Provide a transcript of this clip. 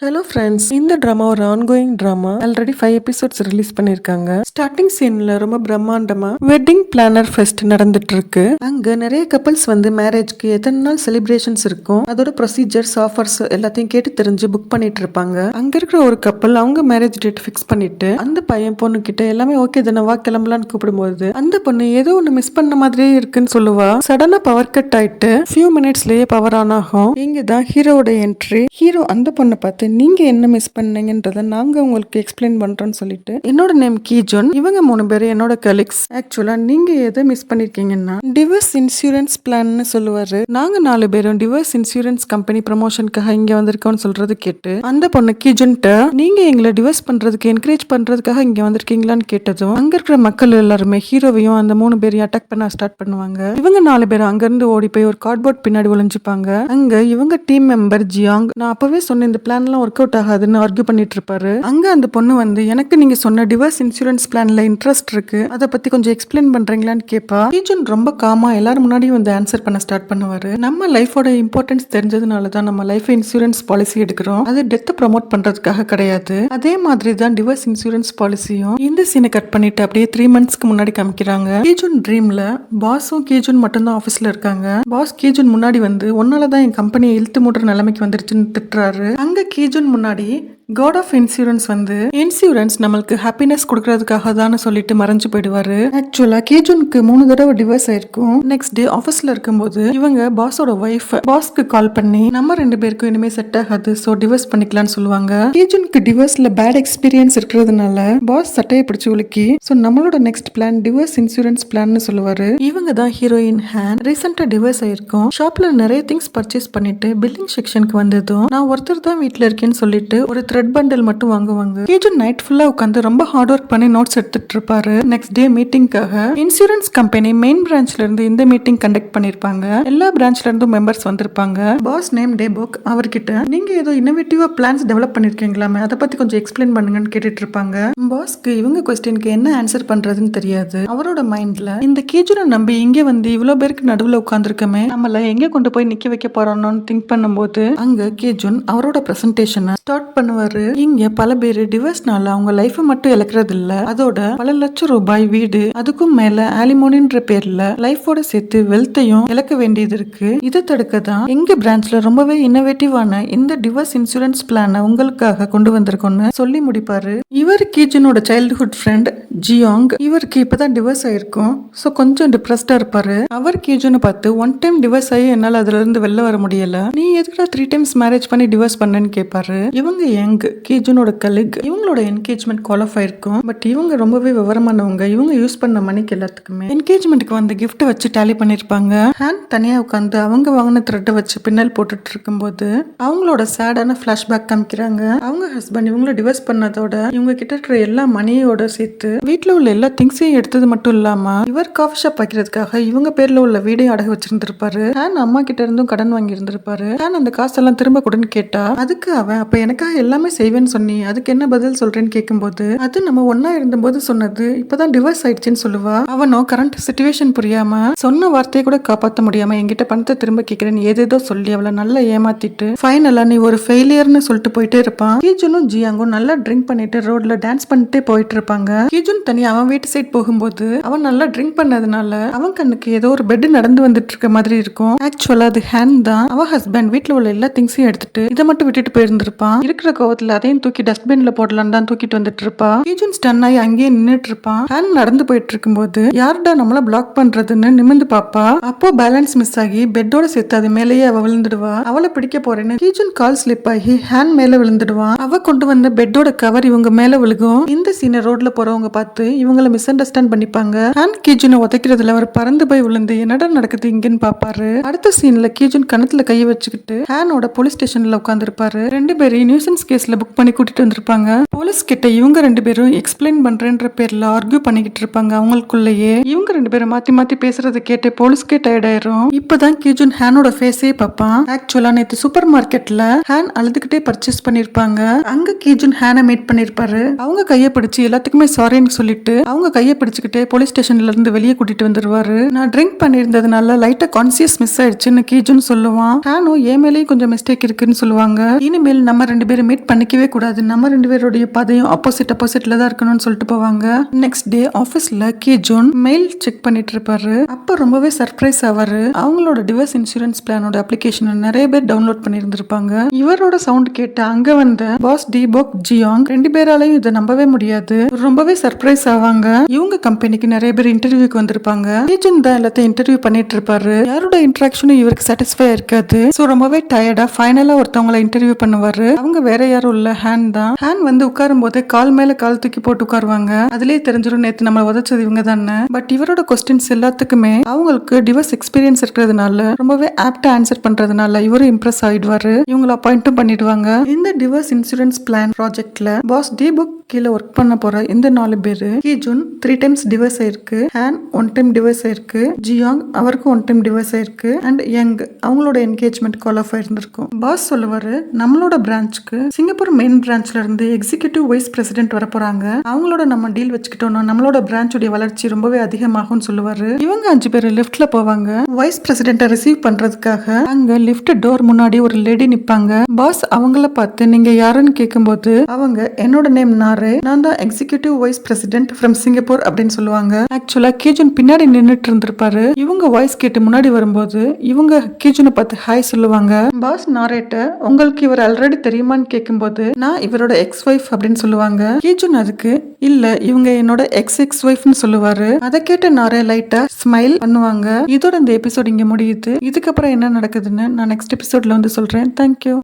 Hello friends, இந்த drama ஒரு ongoing drama. Already 5 episodes release பண்ணிருக்காங்க. ஸ்டார்டிங் சீன்ல ரொம்ப பிரம்மாண்டமா வெட்டிங் பிளானர் ஃபெஸ்ட் நடந்துட்டு இருக்கு. அங்க நிறைய கப்பல்ஸ் வந்து மேரேஜ்க்கு எத்தனை நாள் செலிப்ரேஷன்ஸ் இருக்கும், அதோட ப்ரொசீஜர்ஸ், ஆஃபர்ஸ் எல்லாத்தையும் கேட்டு தெரிஞ்சு புக் பண்ணிட்டு இருப்பாங்க. அங்க இருக்கிற ஒரு கப்பல் அவங்க மேரேஜ் டேட் ஃபிக்ஸ் பண்ணிட்டு அந்த பையன் பொண்ணு கிட்ட எல்லாமே ஓகே தானே, வா கிளம்பலான்னு கூப்பிடும்போது அந்த பொண்ணு ஏதோ ஒண்ணு மிஸ் பண்ண மாதிரியே இருக்குன்னு சொல்லுவா. சடனா பவர் கட் ஆயிட்டு ஃபியூ மினிட்ஸ்லயே பவர் ஆன் ஆகும். இங்க தான் ஹீரோட என்ட்ரி. ஹீரோ அந்த பொண்ணை பார்த்து நீங்க என்ன மிஸ் பண்ணீங்கன்றத நாங்க உங்களுக்கு எக்ஸ்பிளைன் பண்றோம்னு சொல்லிட்டு, என்னோட நேம் கீஜோன், இவங்க 3 பேர் என்னோட கலீக்ஸ். ஆக்சுவலா நீங்க எதை மிஸ் பண்ணிருக்கீங்கன்னா டிவோர்ஸ் இன்சூரன்ஸ் பிளான்னு சொல்லுவாரு. நாங்க 4 பேரும் டிவோர்ஸ் இன்சூரன்ஸ் கம்பெனி ப்ரமோஷனுக்காக இங்க வந்திருக்கோம்னு சொல்றது கேட்டு அந்த பொண்ணு கீஜோன்ட்ட நீங்க எங்களை டிவோர்ஸ் பண்றதுக்கு என்கரேஜ் பண்றதுக்காக இங்க வந்திருக்கீங்களான்னு கேட்டதும் அங்க இருக்கிற மக்கள் எல்லாருமே ஹீரோவையும் அந்த 3 பேரையும் அட்டாக் பண்ண ஸ்டார்ட் பண்ணுவாங்க. இவங்க 4 பேரும் அங்க இருந்து ஓடி போய் ஒரு கார்ட்போர்ட் பின்னாடி ஒளிஞ்சுப்பாங்க. அங்க இவங்க டீம் மெம்பர் ஜியாங், நான் அப்பவே சொன்ன இந்த பிளான் ஒர்க் அவுட் ஆகாதுன்னு ஆர்கியூ பண்ணிட்டு இருப்பாரு. அங்க அந்த பொண்ணு வந்து எனக்கு நீங்க சொன்ன டிவோர்ஸ் இன்சூரன்ஸ் பிளான்ல இன்ட்ரெஸ்ட் இருக்கு, அதை பத்தி கொஞ்சம் எக்ஸ்பிளைன் பண்றீங்களான்னு கேப்பா. கீஜன் ரொம்ப காமா எல்லாரும் முன்னாடியும் வந்து ஆன்சர் பண்ண ஸ்டார்ட் பண்ணுவாரு. நம்ம லைஃபோட இம்பார்ட்டன்ஸ் தெரிஞ்சதுனால தான் நம்ம லைஃப் இன்சூரன்ஸ் பாலிசி எடுக்கிறோம், அது டெத்தை ப்ரமோட் பண்றதுக்காக கிடையாது. அதே மாதிரி தான் டிவோர்ஸ் இன்சூரன்ஸ் பாலிசியும். இந்த சீனை கட் பண்ணிட்டு அப்படியே 3 மந்த்ஸ்க்கு முன்னாடி காமிக்கிறாங்க. கீஜுன் ட்ரீம்ல பாஸும் கீஜுன் மட்டும் தான் ஆபீஸ்ல இருக்காங்க. பாஸ் கீஜுன் முன்னாடி வந்து உன்னாலதான் என் கம்பெனியை இழுத்து மூடுற நிலைமைக்கு வந்துருச்சுன்னு திட்டுறாரு. அங்க கீஜுன் முன்னாடி காட் ஆஃப் இன்சூரன்ஸ் வந்து இன்சூரன்ஸ் நம்மளுக்கு ஹாப்பினஸ் கொடுக்கறதுக்காக தான் சொல்லிட்டு மறைஞ்சு போயிடுவாரு. ஆக்சுவலா கீஜுனுக்கு 3 தடவை டிவோர்ஸ் ஆயிருக்கும். நெக்ஸ்ட் டே ஆஃபீஸ்ல இருக்கும்போது இவங்க பாஸோட ஒய்ஃப் பாஸ்க்கு கால் பண்ணி நம்ம 2 பேருக்கும் இனிமே செட் ஆகாது, சோ டிவோர்ஸ் பண்ணிக்கலாம்னு சொல்லுவாங்க. கீஜுனுக்கு டிவோர்ஸ்ல பேட் எக்ஸ்பீரியன்ஸ் இருக்கிறதுனால பாஸ் சட்டையை பிடிச்சு உலுக்கி சோ நம்மளோட நெக்ஸ்ட் பிளான் டிவோர்ஸ் இன்சூரன்ஸ் பிளான்னு சொல்லுவாரு. இவங்க தான் ஹீரோயின் ஹேன். ரீசெண்டா டிவோர்ஸ் ஆயிருக்கும். ஷாப்ல நிறைய திங்ஸ் பர்ச்சேஸ் பண்ணிட்டு பில்லிங் செக்ஷனுக்கு வந்ததும் நான் ஒருத்தர் தான் வீட்டுல இருக்கேன்னு சொல்லிட்டு ஒரு த்ரெட் பண்டல் மட்டும் வாங்குவாங்க. கீஜுன் நைட் ஃபுல்லா உட்காந்து ரொம்ப ஹார்ட் ஒர்க் பண்ணி நோட்ஸ் எடுத்துட்டு இருப்பாரு. நெக்ஸ்ட் டே மீட்டிங்காக இன்சூரன்ஸ் கம்பெனி மெயின் பிரான்ச்ல இருந்து இந்த மீட்டிங் கண்டக்ட் பண்ணிருப்பாங்க. எல்லா பிரான்ச்ல இருந்தும் மெம்பர்ஸ் வந்திருப்பாங்க. பாஸ் நேம் டேபுக் அவர்கிட்ட நீங்க ஏதோ இன்னோவேட்டிவா பிளான்ஸ் டெவலப் பண்ணிருக்கீங்களாமே, அதை பத்தி கொஞ்சம் எக்ஸ்பிளைன் பண்ணுங்கன்னு கேட்டுட்டு இருப்பாங்க. பாஸ்க்கு இவங்க கொஸ்டினுக்கு என்ன ஆன்சர் பண்றதுன்னு தெரியாது. அவரோட மைண்ட்ல இந்த கீஜுனை நம்பி இங்க வந்து இவ்வளவு பேருக்கு நடுவுல உட்கார்ந்துருக்கமே, நம்மள எங்க கொண்டு போய் நிக்க வைக்க போறோம்னு திங்க் பண்ணும்போது அங்க கீஜுன் அவரோட பிரசன்டேஷனை ஸ்டார்ட் பண்ணுவாரு. இங்க பல பேர் டிவோர்ஸ்னால அவங்க லைஃப் மட்டும் இழக்கிறது இல்ல, அதோட பல லட்சம் ரூபாய் வீடு, அதுக்கும் மேல ஆலிமோனின்ற பேர்ல லைஃபோட சேர்த்து வெல்த்தையும் இழக்க வேண்டியது இருக்கு. இதை தடுக்க தான் எங்க பிரான்ச்ல ரொம்பவே இன்னோவேட்டிவான இந்த டிவோர்ஸ் இன்சூரன்ஸ் பிளான உங்களுக்காக கொண்டு வந்திருக்கோம்னு சொல்லி முடிப்பாரு. இவர் கீஜனோட சைல்ட்ஹுட் ஃப்ரெண்ட் ஜியாங். இவருக்கு இப்பதான் டிவோர்ஸ் ஆயிருக்கும், சோ கொஞ்சம் டிப்ரெஸ்டா இருப்பாரு. அவர் கீஜனை பார்த்து ஒன் டைம் டிவோர்ஸ் ஆகி என்னால அதுல இருந்து வெளில வர முடியல, நீ எதுக்குடா 3 டைம்ஸ் மேரேஜ் பண்ணி டிவோர்ஸ் பண்ணேன்னு கேட்பாரு. இவங்க யங் கீஜனோட கலீக். இவங்களோட என்கேஜ்மெண்ட் குவாலிஃபை இருக்கும். பட் இவங்க ரொம்பவே விவரமானவங்க. இவங்க யூஸ் பண்ண மணிக்கு எல்லாத்துக்குமே என்கேஜ்மெண்ட்டுக்கு வந்த கிஃப்ட் வச்சு டாலி பண்ணிருப்பாங்க. ஹேண்ட் தனியா உட்காந்து அவங்க வாங்கின த்ரெட்டை வச்சு பின்னல் போட்டுட்டு இருக்கும்போது அவங்களோட சேடான பிளாஷ்பேக் காமிக்கிறாங்க. அவங்க ஹஸ்பண்ட் இவங்கள டிவோர்ஸ் பண்ணதோட இவங்க கிட்ட இருக்கிற எல்லா மணியோட சேர்த்து வீட்டுல உள்ள எல்லா திங்ஸையும் எடுத்தது மட்டும் இல்லாம இவர் காஃபி ஷாப் வைக்கிறதுக்காக இவங்க பேர்ல உள்ள வீடையும் அடகு வச்சிருந்திருப்பாரு. ஹேன் அம்மா கிட்ட இருந்தும் கடன் வாங்கி இருந்திருப்பாரு. ஹேன் அந்த காசெல்லாம் திரும்ப கொடுன்னு கேட்டா அதுக்கு அவன் அப்ப எனக்காக எல்லாமே செய்வேன்னு சொன்னி அதுக்கு என்ன பதில் சொல்றேன்னு கேட்கும்போது அது நம்ம ஒன்னா இருந்தபோது சொன்னது, இப்பதான் டிவோர்ஸ் ஆயிடுச்சுன்னு சொல்லுவா. அவனோ கரண்ட் சிச்சுவேஷன் புரியாம சொன்ன வார்த்தையை கூட காப்பாற்ற முடியாம என்கிட்ட பணத்தை திரும்ப கேட்கிறேன்னு ஏதேதோ சொல்லி அவளை நல்லா ஏமாத்திட்டு ஃபைனலா நீ ஒரு ஃபெயிலியர்னு சொல்லிட்டு போயிட்டே இருப்பான். கீஜுனும் ஜியாங்கும் நல்லா ட்ரிங்க் பண்ணிட்டு ரோட்ல டான்ஸ் பண்ணிட்டே போயிட்டு இருப்பாங்க. கீஜுன் தனி அவன் வீட்டு சைட் போகும்போது அவன் நல்லா ட்ரிங்க் பண்ணதுனால அவன் கண்ணுக்கு ஏதோ ஒரு பெட் நடந்து வந்துட்டு இருக்க மாதிரி இருக்கும். ஆக்சுவலா அது ஹேன் தான். அவன் ஹஸ்பண்ட் வீட்டுல உள்ள எல்லா திங்ஸையும் எடுத்துட்டு இதை மட்டும் விட்டுட்டு போயிருந்திருப்பான். இருக்கிற கோவத்துல அதையும் தூக்கி டஸ்ட்பின்ல போடலாம் தான் தூக்கிட்டு வந்துட்டு இருப்பா. கீஜுன் ஸ்டன் ஆகி அங்கேயே நின்னுட்டு இருப்பான். ஹேன் நடந்து போயிட்டு இருக்கும்போது யாருடா நம்மள பிளாக் பண்றதுன்னு நிமிந்து பாப்பா. அப்போ பேலன்ஸ் மிஸ் ஆகி பெட்டோட சேர்த்து அது மேலேயே அவ விழுந்துடுவா. அவளை பிடிக்க போறேன்னு கீஜுன் கால் ஸ்லிப் ஆகி ஹேன் மேல விழுந்துடுவான். அவ கொண்டு வந்த பெட்டோட கவர் இவங்க மேல விழுகும். இந்த சீனை ரோட்ல போறவங்க பார்த்து இவங்கள மிஸ் அண்டர்ஸ்டாண்ட் பண்ணிப்பாங்க. ஹேன் கீஜுனை உதைக்கிறதுல அவர் பறந்து போய் விழுந்து என்னடா நடக்குது இங்கன்னு பாப்பாரு. அடுத்த சீன்ல கீஜுன் கணத்துல கைய வச்சுக்கிட்டு ஹேனோட போலீஸ் ஸ்டேஷன்ல உட்கார்ந்து இருப்பாரு. 2 பேரும் நியூசன்ஸ் கேஸ்ல புக் பண்ணி கூட்டிட்டு வந்திருப்பாங்க. போலீஸ் கிட்ட இவங்க 2 பேரும் எக்ஸ்பிளைன் பண்றேன்ற பேர்ல ஆர்கியூ பண்ணிக்கிட்டு இருப்பாங்க. அவங்களுக்குள்ளேயே இவங்க 2 பேரும் மாத்தி மாத்தி பேசுறதை கேட்டு போலீஸ்க்கே டயர்ட் ஆயிரும். இப்பதான் கீஜுன் ஹேனோட ஃபேஸே பாப்பான். ஆக்சுவலா நேத்து சூப்பர் மார்க்கெட்ல ஹேன் அழுதுகிட்டே பர்ச்சேஸ் பண்ணிருப்பாங்க. அங்க கீஜுன் ஹேனை மீட் பண்ணிருப்பாரு. அவங்க கைய பிடிச்சு எல்லாத்துக்குமே சாரின்னு சொல்லிட்டு அவங்க கைய பிடிச்சுக்கிட்டே போலீஸ் ஸ்டேஷன்ல இருந்து வெளியே கூட்டிட்டு வந்துருவாரு. நான் ட்ரிங்க் பண்ணிருந்ததுனால லைட்டா கான்சியஸ் மிஸ் ஆயிடுச்சுன்னு கீஜுன் சொல்லுவான். ஹேனும் ஏன் மேலேயும் கொஞ்சம் மிஸ்டேக் இருக்குன்னு சொல்லுவாங்க. இனிமேல் நம்ம 2 பேரும் மீட் பண்ணிக்கவே கூடாது, நம்ம 2 பேருடைய பாதையும் ஆப்போசிட்ல தான் இருக்கணும்னு சொல்லிட்டு போவாங்க. நெக்ஸ்ட் டே ஆபீஸ்ல கீஜூன் மெயில் செக் பண்ணிட்டு இருப்பாரு. அப்ப ரொம்பவே சர்ப்ரைஸ் ஆவாரு. அவங்களோட டிவோர்ஸ் இன்சூரன்ஸ் பிளானோட அப்ளிகேஷன் நிறைய பேர் டவுன்லோட் பண்ணியிருந்திருப்பாங்க. இவரோட சவுண்ட் கேட்டு அங்க வந்த பாஸ் டிபோக் ஜியாங் 2 பேராலையும் இதை நம்பவே முடியாது. ரொம்பவே சர்ப்ரைஸ் ஆவாங்க. இவங்க கம்பெனிக்கு நிறைய பேர் இன்டர்வியூக்கு வந்திருப்பாங்க. கீஜூன் தான் எல்லாத்தையும் இன்டர்வியூ பண்ணிட்டு இருப்பாரு. யாரோட இன்டராக்ஷனும் இவருக்கு சாட்டிஸ்ஃபை இருக்காது. சோ ரொம்பவே டயர்டா ஃபைனலா ஒருத்தவங்களை இன்டர்வியூ பண்ணுவாரு. அவங்க வேற யாரும் இல்ல, ஹேன் தான். ஹேன் வந்து உட்காரும் போதே கால் மேல கால் தூக்கி போட்டு உட்காருவாங்க. அதுலயே தெரிஞ்சிடும் நேத்து நம்ம உதச்சது இவங்க தானே. பட் இவரோட கொஸ்டின்ஸ் எல்லாத்துக்குமே அவங்களுக்கு டிவோர்ஸ் எக்ஸ்பீரியன்ஸ் இருக்கிறதுனால ரொம்பவே ஆப்டா ஆன்சர் பண்றதுனால இவரும் இம்ப்ரெஸ் ஆயிடுவாரு. இவங்களை அப்பாயிண்ட்டும் பண்ணிடுவாங்க. இந்த டிவோர்ஸ் இன்சூரன்ஸ் பிளான் ப்ராஜெக்ட்ல பாஸ் டிபுக் கீழே ஒர்க் பண்ண போற இந்த 4 பேரு கீஜூன் 3 டைம்ஸ் டிவோர்ஸ் ஆயிருக்கு, ஹேன் 1 டைம் டிவோர்ஸ் ஆயிருக்கு, ஜியாங் அவருக்கும் 1 டைம் டிவோர்ஸ் ஆயிருக்கு, அண்ட் யங் அவங்களோட என்கேஜ்மெண்ட் கால் ஆஃப் ஆயிருந்திருக்கும். பாஸ் சொல்லுவாரு, நம்மளோட பிரான்ச்சுக்கு சிங்கப்பூர் மெயின் பிரான்ச்ல இருந்து எக்ஸிகியூட்டிவ் வைஸ் பிரசிடென்ட் வர போறாங்க. அவங்களோட நம்ம டீல் வச்சுக்கிட்டோம்னா நம்மளோட பிரான்ச்சுடைய வளர்ச்சி ரொம்பவே அதிகமாகும் சொல்லுவாரு. இவங்க 5 பேர் லிஃப்ட்ல போவாங்க. வைஸ் பிரசிடென்ட்டை ரிசீவ் பண்றதுக்காக அங்க லிஃப்ட் டோர் முன்னாடி ஒரு லேடி நிப்பாங்க. பாஸ் அவங்கள பார்த்து நீங்க யாருன்னு கேட்கும்போது அவங்க என்னோட நேம் நான் தான் executive vice president from Singapore அப்படின்னு சொல்லுவாங்க. ஆக்சுவலா கீஜூன் பின்னாடி நின்னுட்டு இருந்திருப்பாரு. இவங்க வாய்ஸ் கேட்டு முன்னாடி வரும்போது இவங்க கீஜூனை பார்த்து ஹாய் சொல்லுவாங்க. பாஸ் நாரேட்டர் உங்களுக்கு இவர் ஆல்ரெடி தெரியுமான்னு கேட்கும்போது நான் இவரோட எக்ஸ் ஒய்ஃப் அப்படின்னு சொல்லுவாங்க. கீஜூன் அதுக்கு இல்ல இவங்க என்னோட எக்ஸ் ஒய்ஃப்னு சொல்லுவாரு. அதை கேட்ட நாரே லைட்டா ஸ்மைல் பண்ணுவாங்க. இதோட இந்த எபிசோட் இங்க முடியுது. இதுக்கப்புறம் என்ன நடக்குதுன்னு நான் நெக்ஸ்ட் எபிசோட்ல வந்து சொல்றேன். தேங்க்யூ.